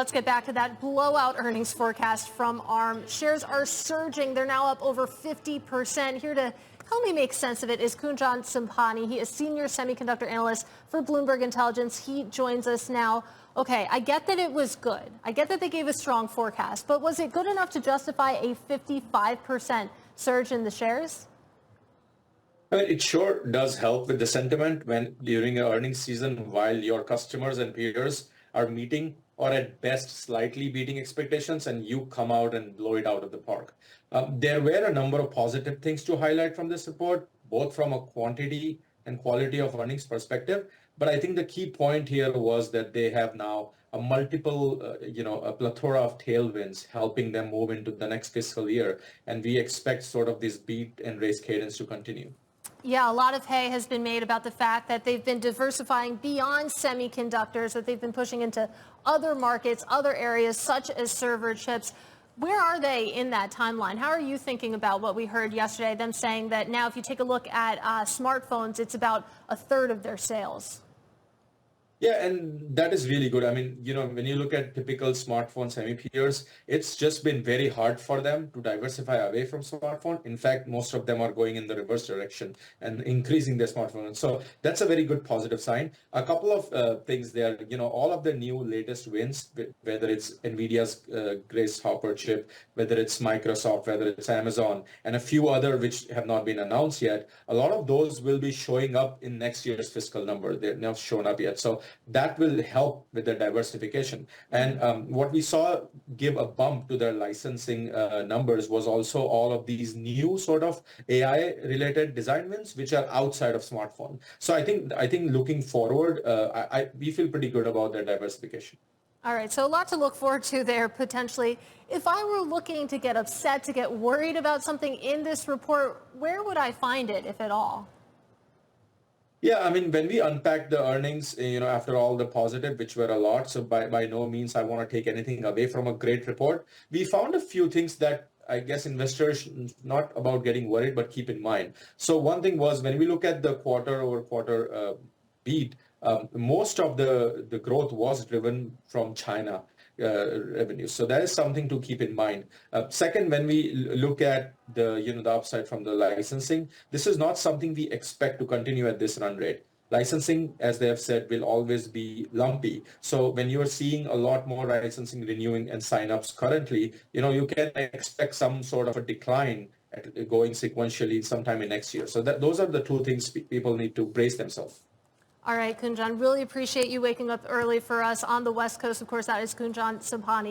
let's get back to that blowout earnings forecast from ARM. Shares are surging. They're now up over 50%. Here to help me make sense of it is Kunjan Sobhani. He is senior semiconductor analyst for Bloomberg Intelligence. He joins us now. Okay, I get that it was good. I get that they gave a strong forecast, but was it good enough to justify a 55% surge in the shares? I mean, it sure does help with the sentiment when during an earnings season, while your customers and peers are meeting or at best slightly beating expectations, and you come out and blow it out of the park. There were a number of positive things to highlight from this report, both from a quantity and quality of earnings perspective. But I think the key point here was that they have now a a plethora of tailwinds helping them move into the next fiscal year. And we expect sort of this beat and raise cadence to continue. Yeah, a lot of hay has been made about the fact that they've been diversifying beyond semiconductors, that they've been pushing into other markets, other areas such as server chips. Where are they in that timeline? How are you thinking about what we heard yesterday, them saying that now if you take a look at smartphones, it's about a third of their sales? Yeah, and that is really good. I mean, when you look at typical smartphone semi peers, it's just been very hard for them to diversify away from smartphone. In fact, most of them are going in the reverse direction and increasing their smartphone. So that's a very good positive sign. A couple of things there, all of the new latest wins, whether it's NVIDIA's Grace Hopper chip, whether it's Microsoft, whether it's Amazon, and a few other which have not been announced yet, a lot of those will be showing up in next year's fiscal number. They're not shown up yet. So that will help with the diversification. And what we saw give a bump to their licensing numbers was also all of these new sort of AI related design wins, which are outside of smartphone. So I think looking forward, we feel pretty good about their diversification. All right, so a lot to look forward to there potentially. If I were looking to get upset, to get worried about something in this report, where would I find it, if at all? Yeah, I mean, when we unpack the earnings, after all the positive, which were a lot, so by no means I want to take anything away from a great report, we found a few things that I guess investors not about getting worried, but keep in mind. So one thing was when we look at the quarter over quarter beat, most of the growth was driven from China revenue. So that is something to keep in mind. Second, when we look at the upside from the licensing, this is not something we expect to continue at this run rate. Licensing, as they have said, will always be lumpy. So when you're seeing a lot more licensing renewing and signups currently, you can expect some sort of a decline going sequentially sometime in next year. So those are the two things people need to brace themselves. All right, Kunjan, really appreciate you waking up early for us on the West Coast. Of course, that is Kunjan Sobhani.